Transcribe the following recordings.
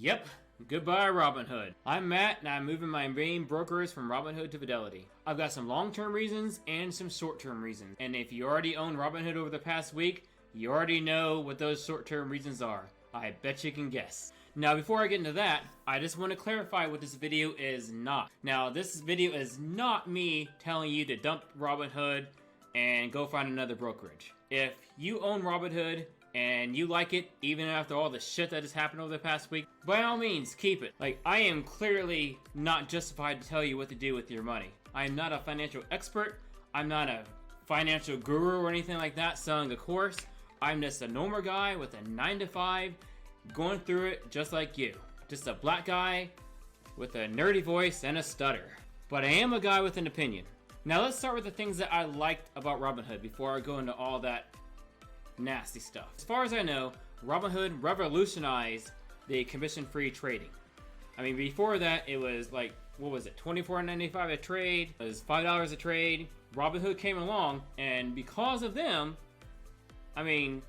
Yep, goodbye Robinhood. I'm Matt and I'm moving my main brokers from Robinhood to Fidelity. I've got some long-term reasons and some short-term reasons. And if you already own Robinhood over the past week, you already know what those short-term reasons are. I bet you can guess. Now before I get into that, I just want to clarify what this video is not. Now this video is not me telling you to dump Robinhood and go find another brokerage. If you own Robinhood and you like it, even after all the shit that has happened over the past week, by all means, keep it. Like, I am clearly not justified to tell you what to do with your money. I am not a financial expert. I'm not a financial guru or anything like that selling a course. I'm just a normal guy with a 9-to-5 going through it just like you. Just a black guy with a nerdy voice and a stutter. But I am a guy with an opinion. Now let's start with the things that I liked about Robinhood before I go into all that nasty stuff. As far as I know, Robinhood revolutionized the commission-free trading. I mean, before that, it was like, what was it, $24.95 a trade? It was $5 a trade. Robinhood came along, and because of them, trading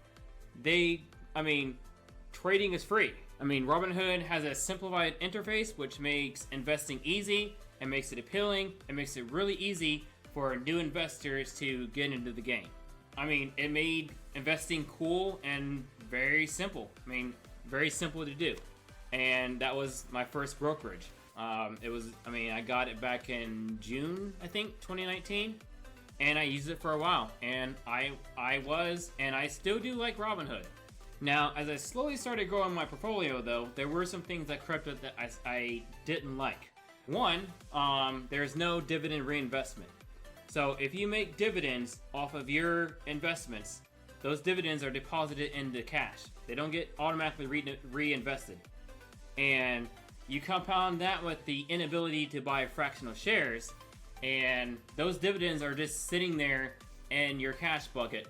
is free. I mean, Robinhood has a simplified interface, which makes investing easy, and makes it appealing, and makes it really easy for new investors to get into the game. I mean, it made investing cool and very simple. I mean, very simple to do. And that was my first brokerage. I got it back in June, I think, 2019. And I used it for a while. And I still do like Robinhood. Now, as I slowly started growing my portfolio, though, there were some things that crept up that I didn't like. One, there's no dividend reinvestment. So if you make dividends off of your investments, those dividends are deposited into cash. They don't get automatically reinvested. And you compound that with the inability to buy fractional shares, and those dividends are just sitting there in your cash bucket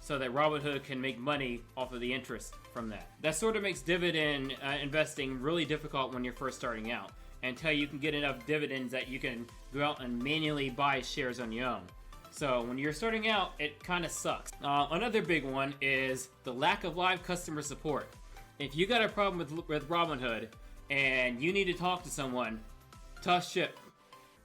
so that Robinhood can make money off of the interest from that. That sort of makes dividend investing really difficult when you're first starting out, until you can get enough dividends that you can go out and manually buy shares on your own. So when you're starting out, it kind of sucks. Another big one is the lack of live customer support. If you got a problem with Robinhood and you need to talk to someone, tough shit.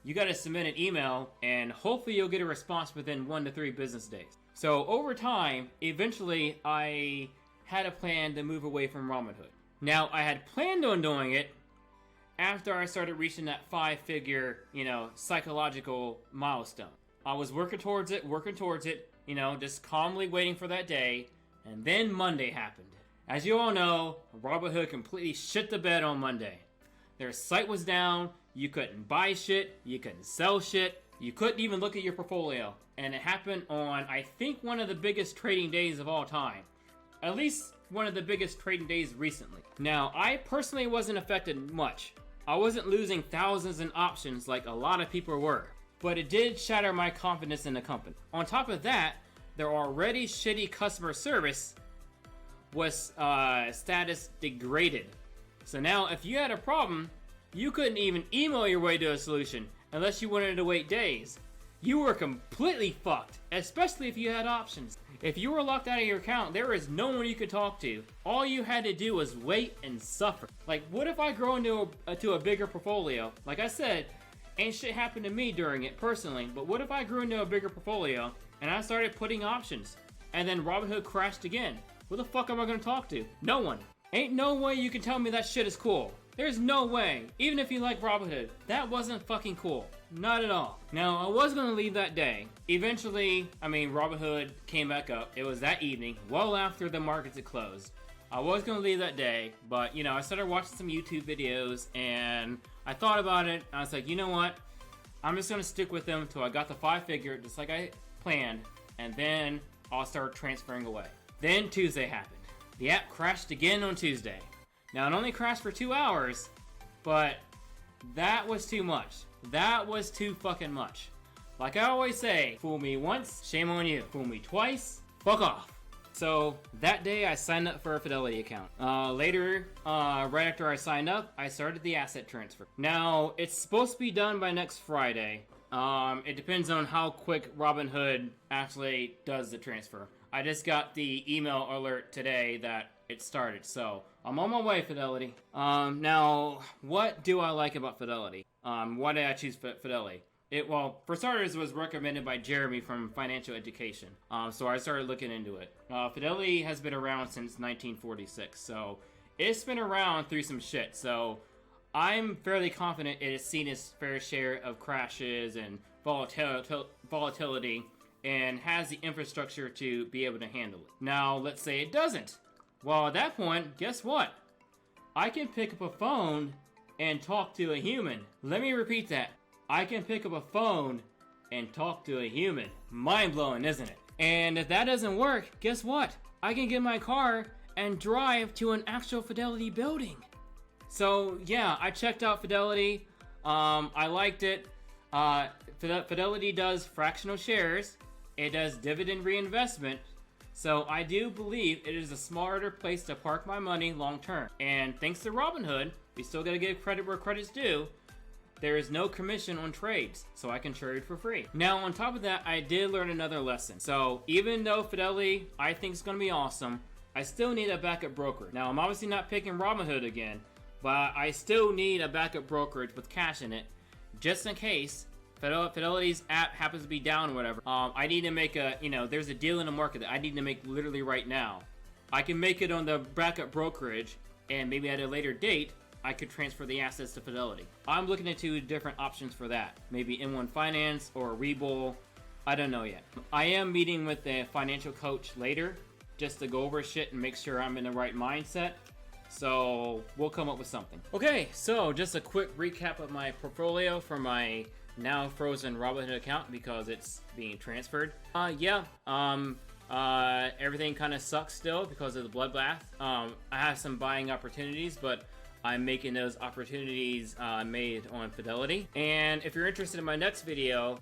You got to submit an email and hopefully you'll get a response within 1 to 3 business days. So over time, eventually I had a plan to move away from Robinhood. Now I had planned on doing it after I started reaching that 5-figure, psychological milestone. I was working towards it, just calmly waiting for that day, and then Monday happened. As you all know, Robinhood completely shit the bed on Monday. Their site was down, you couldn't buy shit, you couldn't sell shit, you couldn't even look at your portfolio. And it happened on, I think, one of the biggest trading days of all time. At least one of the biggest trading days recently. Now, I personally wasn't affected much. I wasn't losing thousands in options like a lot of people were, but it did shatter my confidence in the company. On top of that, their already shitty customer service was status degraded. So now if you had a problem, you couldn't even email your way to a solution unless you wanted to wait days. You were completely fucked, especially if you had options. If you were locked out of your account, there is no one you could talk to. All you had to do was wait and suffer. Like, what if I grow into a bigger portfolio? Like I said, ain't shit happened to me during it personally, but what if I grew into a bigger portfolio and I started putting options and then Robinhood crashed again? Who the fuck am I gonna talk to? No one. Ain't no way you can tell me that shit is cool. There's no way. Even if you like Robinhood, that wasn't fucking cool. Not at all. Now, I was gonna leave that day. Eventually, Robinhood came back up. It was that evening, well after the markets had closed. I was gonna leave that day, but I started watching some YouTube videos and I thought about it. And I was like, you know what? I'm just gonna stick with them until I got the 5-figure, just like I planned, and then I'll start transferring away. Then Tuesday happened. The app crashed again on Tuesday. Now, it only crashed for 2 hours, but that was too much. That was too fucking much. Like I always say, fool me once, shame on you. Fool me twice, fuck off. So that day I signed up for a Fidelity account. Later, right after I signed up, I started the asset transfer. Now, it's supposed to be done by next Friday. It depends on how quick Robinhood actually does the transfer. I just got the email alert today that it started. So I'm on my way, Fidelity. Now, what do I like about Fidelity? Why did I choose Fidelity? Well, for starters, it was recommended by Jeremy from Financial Education. So I started looking into it. Fidelity has been around since 1946, so it's been around through some shit. So I'm fairly confident it has seen its fair share of crashes and volatility and has the infrastructure to be able to handle it. Now, let's say it doesn't. Well, at that point, guess what? I can pick up a phone and talk to a human. Let me repeat that. I can pick up a phone and talk to a human. Mind-blowing, isn't it? And if that doesn't work, guess what? I can get in my car and drive to an actual Fidelity building. So yeah, I checked out Fidelity. I liked it. Fidelity does fractional shares. It does dividend reinvestment. So I do believe it is a smarter place to park my money long term. And thanks to Robinhood, we still gotta give credit where credit's due. There is no commission on trades, so I can trade for free. Now, on top of that, I did learn another lesson. So even though Fidelity, I think is gonna be awesome, I still need a backup broker. Now, I'm obviously not picking Robinhood again, but I still need a backup brokerage with cash in it, just in case Fidelity's app happens to be down or whatever. I need to make there's a deal in the market that I need to make literally right now. I can make it on the backup brokerage, and maybe at a later date, I could transfer the assets to Fidelity. I'm looking into different options for that. Maybe M1 Finance or Rebull. I don't know yet. I am meeting with a financial coach later just to go over shit and make sure I'm in the right mindset. So we'll come up with something. Okay, so just a quick recap of my portfolio for my now frozen Robinhood account because it's being transferred. Everything kind of sucks still because of the bloodbath. I have some buying opportunities, but I'm making those opportunities made on Fidelity. And if you're interested in my next video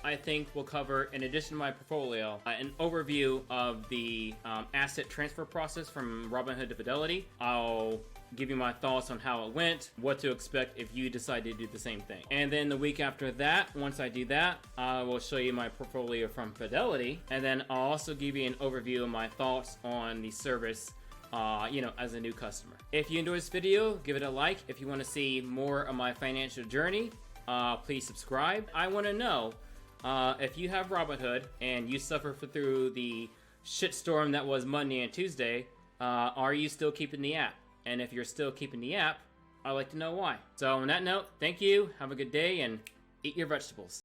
I think will cover, in addition to my portfolio, an overview of the asset transfer process from Robinhood to Fidelity. I'll give you my thoughts on how it went, what to expect if you decide to do the same thing. And then the week after that, once I do that, I will show you my portfolio from Fidelity. And then I'll also give you an overview of my thoughts on the service as a new customer. If you enjoyed this video, give it a like. If you want to see more of my financial journey, please subscribe. I want to know if you have Robinhood and you suffer through the shitstorm that was Monday and Tuesday, are you still keeping the app? And if you're still keeping the app, I'd like to know why. So on that note, thank you, have a good day, and eat your vegetables.